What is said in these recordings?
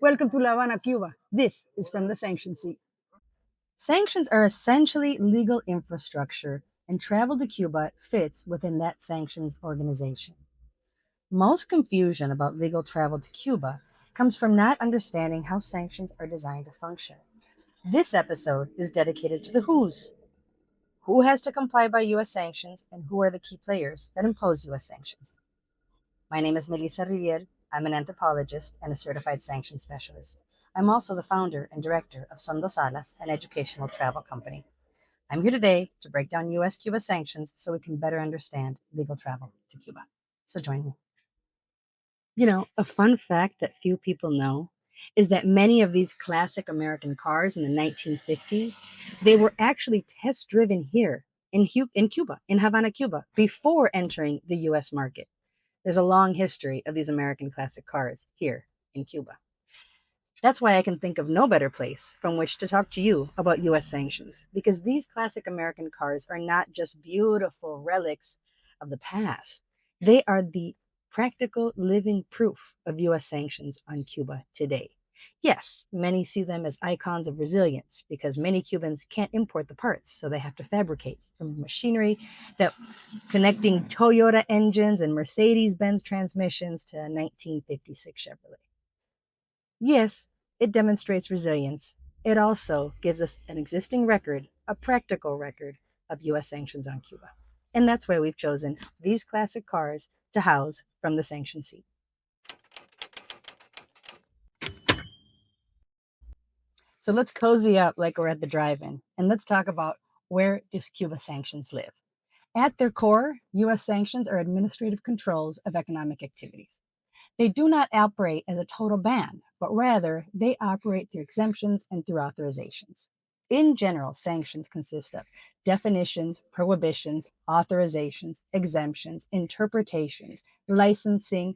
Welcome to La Habana, Cuba. This is From the Sanctioned Seat. Sanctions are essentially legal infrastructure, and travel to Cuba fits within that sanctions organization. Most confusion about legal travel to Cuba comes from not understanding how sanctions are designed to function. This episode is dedicated to the who's. Who has to comply by U.S. sanctions, and who are the key players that impose U.S. sanctions? My name is Melisa Rivière. I'm an anthropologist and a certified sanctions specialist. I'm also the founder and director of Son Dos Alas, an educational travel company. I'm here today to break down U.S. Cuba sanctions so we can better understand legal travel to Cuba. So join me. A fun fact that few people know is that many of these classic American cars in the 1950s, they were actually test driven here in Cuba, in Havana, Cuba, before entering the US market. There's a long history of these American classic cars here in Cuba. That's why I can think of no better place from which to talk to you about US sanctions, because these classic American cars are not just beautiful relics of the past. They are the practical living proof of US sanctions on Cuba today. Yes, many see them as icons of resilience because many Cubans can't import the parts, so they have to fabricate from machinery that connecting Toyota engines and Mercedes-Benz transmissions to a 1956 Chevrolet. Yes, it demonstrates resilience. It also gives us an existing record, a practical record of US sanctions on Cuba. And that's why we've chosen these classic cars to house From the Sanctioned Seat. So let's cozy up like we're at the drive-in and let's talk about, where does Cuba sanctions live? At their core, US sanctions are administrative controls of economic activities. They do not operate as a total ban, but rather they operate through exemptions and through authorizations. In general, sanctions consist of definitions, prohibitions, authorizations, exemptions, interpretations, licensing,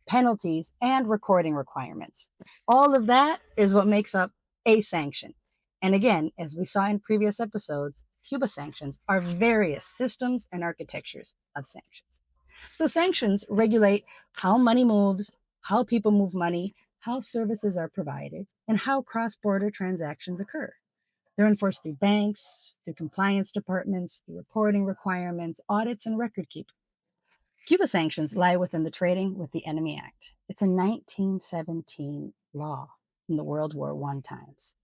penalties, and recording requirements. All of that is what makes up a sanction. And again, as we saw in previous episodes, Cuba sanctions are various systems and architectures of sanctions. So sanctions regulate how money moves, how people move money, how services are provided, and how cross-border transactions occur. They're enforced through banks, through compliance departments, through reporting requirements, audits, and record keeping. Cuba sanctions lie within the Trading with the Enemy Act. It's a 1917 law from the World War I times.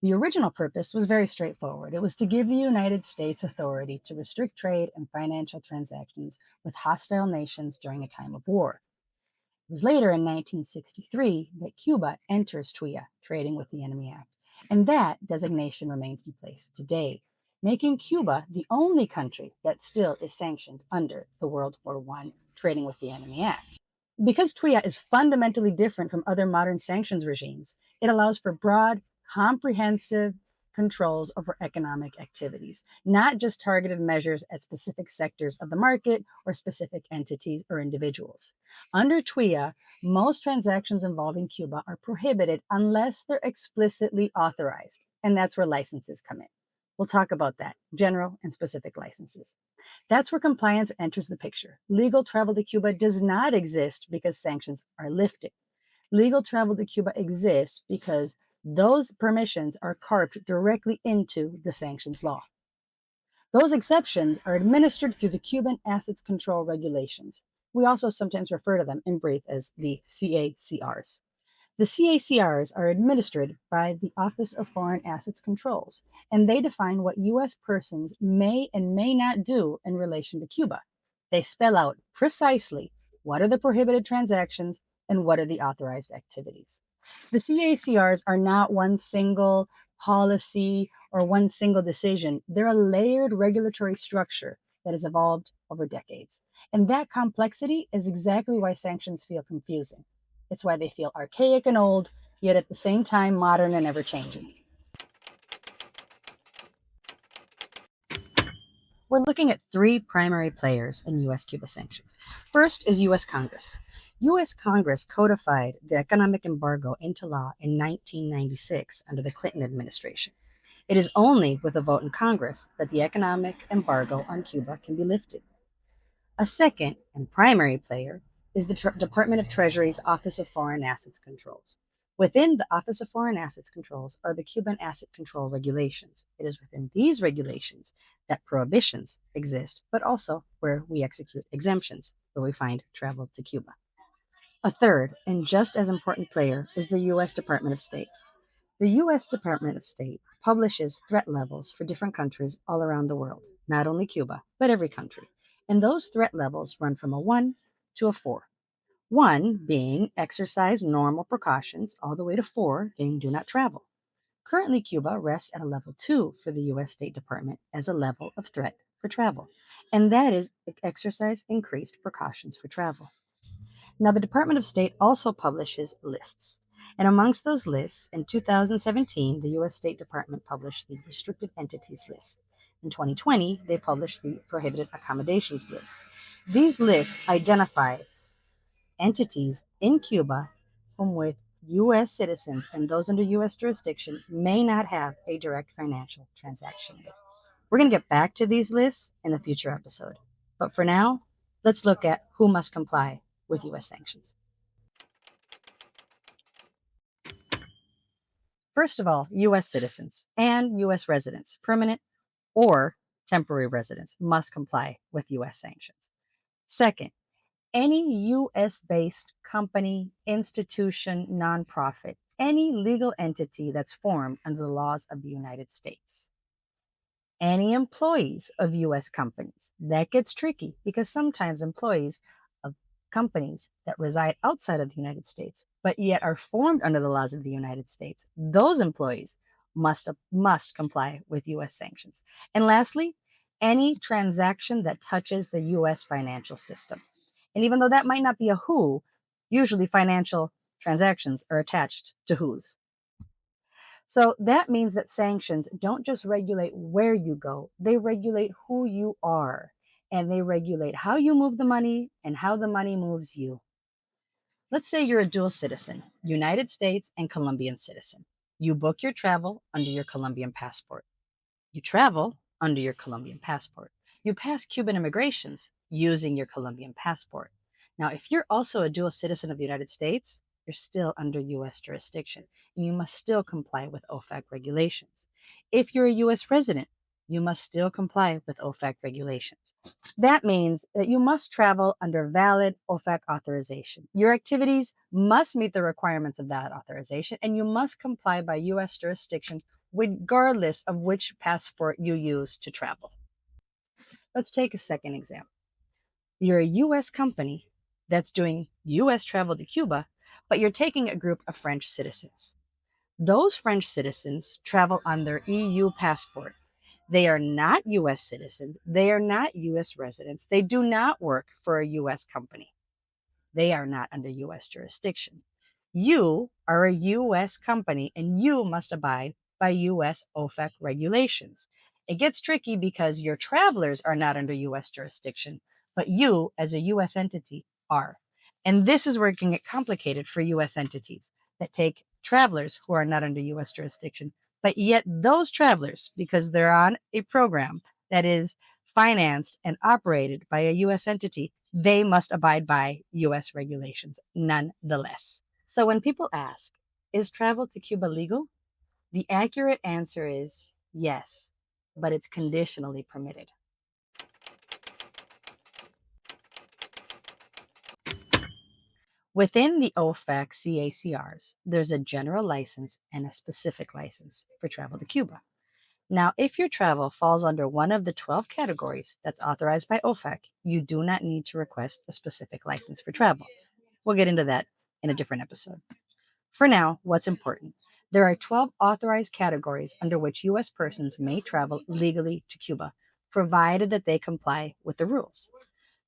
The original purpose was very straightforward. It was to give the United States authority to restrict trade and financial transactions with hostile nations during a time of war. It was later in 1963 that Cuba enters TWIA, Trading with the Enemy Act, and that designation remains in place today, making Cuba the only country that still is sanctioned under the World War I Trading with the Enemy Act. Because TWIA is fundamentally different from other modern sanctions regimes, it allows for broad, comprehensive controls over economic activities, not just targeted measures at specific sectors of the market or specific entities or individuals. Under TWIA, most transactions involving Cuba are prohibited unless they're explicitly authorized, and that's where licenses come in. We'll talk about that, general and specific licenses. That's where compliance enters the picture. Legal travel to Cuba does not exist because sanctions are lifted. Legal travel to Cuba exists because those permissions are carved directly into the sanctions law. Those exceptions are administered through the Cuban Assets Control Regulations. We also sometimes refer to them in brief as the CACRs. The CACRs are administered by the Office of Foreign Assets Controls, and they define what U.S. persons may and may not do in relation to Cuba. They spell out precisely what are the prohibited transactions and what are the authorized activities. The CACRs are not one single policy or one single decision. They're a layered regulatory structure that has evolved over decades. And that complexity is exactly why sanctions feel confusing. It's why they feel archaic and old, yet at the same time modern and ever-changing. We're looking at three primary players in U.S. Cuba sanctions. First is U.S. Congress. U.S. Congress codified the economic embargo into law in 1996 under the Clinton administration. It is only with a vote in Congress that the economic embargo on Cuba can be lifted. A second and primary player is the Department of Treasury's Office of Foreign Assets Controls. Within the Office of Foreign Assets Controls are the Cuban Asset Control Regulations. It is within these regulations that prohibitions exist, but also where we execute exemptions, where we find travel to Cuba. A third, and just as important player, is the U.S. Department of State. The U.S. Department of State publishes threat levels for different countries all around the world, not only Cuba, but every country. And those threat levels run from a 1 to a 4. 1 being exercise normal precautions, all the way to 4 being do not travel. Currently, Cuba rests at a level 2 for the U.S. State Department as a level of threat for travel, and that is exercise increased precautions for travel. Now, the Department of State also publishes lists. And amongst those lists, in 2017, the U.S. State Department published the Restricted Entities List. In 2020, they published the Prohibited Accommodations List. These lists identify entities in Cuba whom with U.S. citizens and those under U.S. jurisdiction may not have a direct financial transaction with. We're going to get back to these lists in a future episode. But for now, let's look at who must comply with U.S. sanctions. First of all, U.S. citizens and U.S. residents, permanent or temporary residents, must comply with U.S. sanctions. Second, any U.S. based company, institution, nonprofit, any legal entity that's formed under the laws of the United States. Any employees of U.S. companies. That gets tricky because sometimes employees of companies that reside outside of the United States, but yet are formed under the laws of the United States, those employees must comply with U.S. sanctions. And lastly, any transaction that touches the U.S. financial system. And even though that might not be a who, usually financial transactions are attached to whos. So that means that sanctions don't just regulate where you go, they regulate who you are, and they regulate how you move the money and how the money moves you. Let's say you're a dual citizen, United States and Colombian citizen. You book your travel under your Colombian passport. You travel under your Colombian passport. You pass Cuban immigrations using your Colombian passport. Now, if you're also a dual citizen of the United States, you're still under U.S. jurisdiction, and you must still comply with OFAC regulations. If you're a U.S. resident, you must still comply with OFAC regulations. That means that you must travel under valid OFAC authorization. Your activities must meet the requirements of that authorization, and you must comply by U.S. jurisdiction regardless of which passport you use to travel. Let's take a second example. You're a U.S. company that's doing U.S. travel to Cuba, but you're taking a group of French citizens. Those French citizens travel on their EU passport. They are not U.S. citizens. They are not U.S. residents. They do not work for a U.S. company. They are not under U.S. jurisdiction. You are a U.S. company and you must abide by U.S. OFAC regulations. It gets tricky because your travelers are not under U.S. jurisdiction, but you as a U.S. entity are. And this is where it can get complicated for U.S. entities that take travelers who are not under U.S. jurisdiction, but yet those travelers, because they're on a program that is financed and operated by a U.S. entity, they must abide by U.S. regulations nonetheless. So when people ask, is travel to Cuba legal? The accurate answer is yes, but it's conditionally permitted. Within the OFAC CACRs, there's a general license and a specific license for travel to Cuba. Now, if your travel falls under one of the 12 categories that's authorized by OFAC, you do not need to request a specific license for travel. We'll get into that in a different episode. For now, what's important? There are 12 authorized categories under which U.S. persons may travel legally to Cuba, provided that they comply with the rules.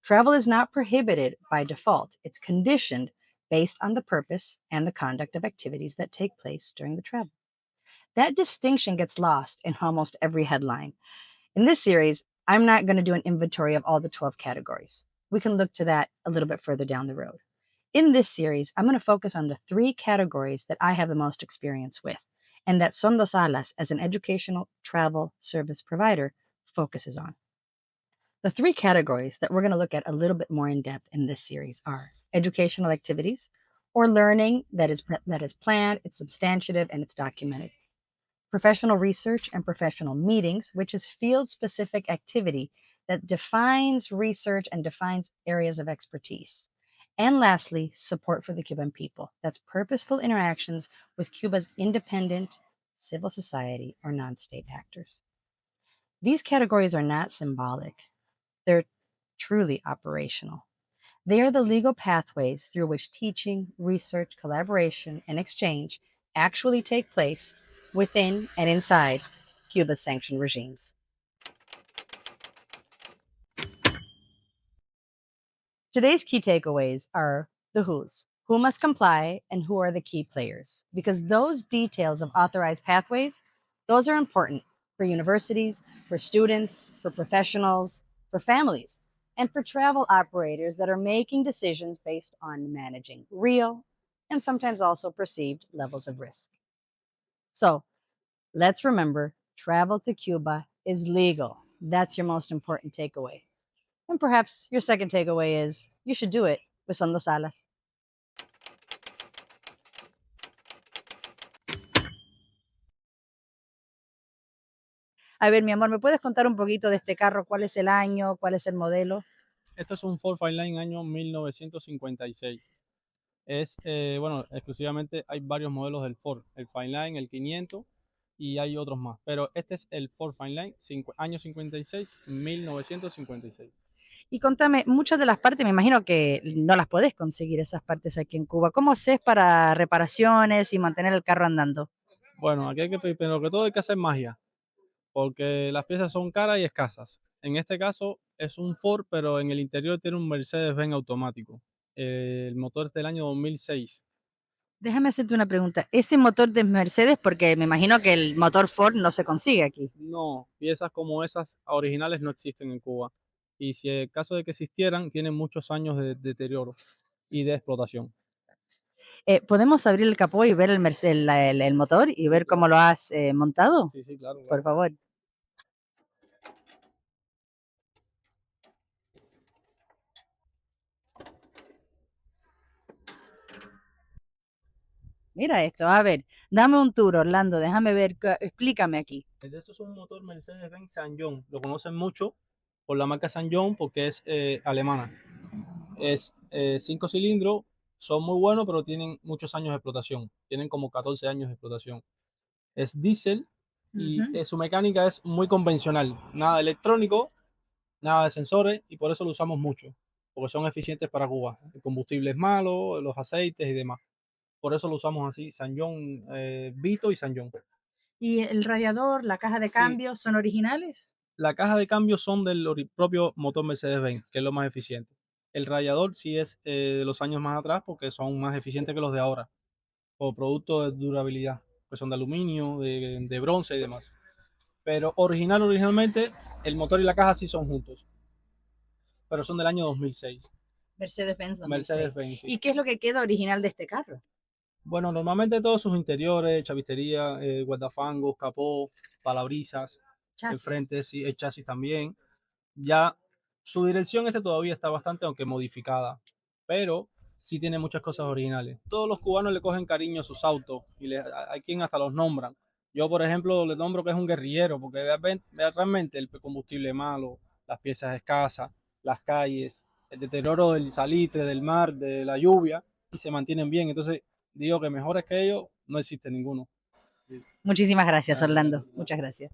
Travel is not prohibited by default. It's conditioned based on the purpose and the conduct of activities that take place during the travel. That distinction gets lost in almost every headline. In this series, I'm not going to do an inventory of all the 12 categories. We can look to that a little bit further down the road. In this series, I'm going to focus on the 3 categories that I have the most experience with, and that Son Dos Alas, as an educational travel service provider, focuses on. The 3 categories that we're going to look at a little bit more in depth in this series are educational activities, or learning that is planned, it's substantive, and it's documented. Professional research and professional meetings, which is field specific activity that defines research and defines areas of expertise. And lastly, support for the Cuban people. That's purposeful interactions with Cuba's independent civil society or non state actors. These categories are not symbolic, they're truly operational. They are the legal pathways through which teaching, research, collaboration, and exchange actually take place within and inside Cuba's sanctioned regimes. Today's key takeaways are the who's, who must comply, and who are the key players. Because those details of authorized pathways, those are important for universities, for students, for professionals, for families, and for travel operators that are making decisions based on managing real and sometimes also perceived levels of risk. So let's remember travel to Cuba is legal. That's your most important takeaway. And perhaps your second takeaway is you should do it with Son Dos Alas. A ver, mi amor, ¿me puedes contar un poquito de este carro? ¿Cuál es el año? ¿Cuál es el modelo? Esto es un Ford Fireline año 1956. Bueno, exclusivamente hay varios modelos del Ford, el Fireline, el 500 y hay otros más. Pero este es el Ford Fireline, año 56, 1956. Y contame, muchas de las partes, me imagino que no las podés conseguir esas partes aquí en Cuba. ¿Cómo haces para reparaciones y mantener el carro andando? Bueno, aquí hay que, primero que todo hay que hacer magia, porque las piezas son caras y escasas. En este caso es un Ford, pero en el interior tiene un Mercedes-Benz automático. El motor es del año 2006. Déjame hacerte una pregunta. ¿Ese motor de Mercedes, porque me imagino que el motor Ford no se consigue aquí? No, piezas como esas originales no existen en Cuba. Y si en caso de que existieran, tienen muchos años de deterioro y de explotación. ¿Podemos abrir el capó y ver el motor y Sí, ver cómo claro. lo has montado? Sí, sí, claro, Por claro. favor. Mira esto, a ver, dame un tour, Orlando, déjame ver, explícame aquí. Esto es un motor Mercedes-Benz Saint-John. Lo conocen mucho por la marca Saint-John porque es alemana. Es 5 cilindros, son muy buenos, pero tienen muchos años de explotación. Tienen como 14 años de explotación. Es diésel y su mecánica es muy convencional. Nada electrónico, nada de sensores y por eso lo usamos mucho, porque son eficientes para Cuba. El combustible es malo, los aceites y demás. Por eso lo usamos así, San John, Vito y San John. ¿Y el radiador, la caja de Sí, cambios son originales? la caja de cambios son del propio motor Mercedes-Benz, que es lo más eficiente. El radiador sí es de los años más atrás porque son más eficientes que los de ahora, o productos de durabilidad, que son de aluminio, de bronce y demás. Pero originalmente, el motor y la caja sí son juntos, pero son del año 2006. Mercedes-Benz 2006. Mercedes-Benz, sí. ¿Y qué es lo que queda original de este carro? Bueno, normalmente todos sus interiores, chavistería, guardafangos, capó, parabrisas, el Chasis. frente, sí, el chasis también. Ya su dirección todavía está bastante, aunque modificada, pero sí tiene muchas cosas originales. Todos los cubanos le cogen cariño a sus autos y hay quien hasta los nombran. Yo, por ejemplo, le nombro que es un guerrillero, porque realmente el combustible es malo, las piezas escasas, las calles, el deterioro del salitre, del mar, de la lluvia, y se mantienen bien. Entonces, digo que mejores que ellos no existe ninguno. Muchísimas gracias, Bueno, Orlando. bueno. Muchas gracias.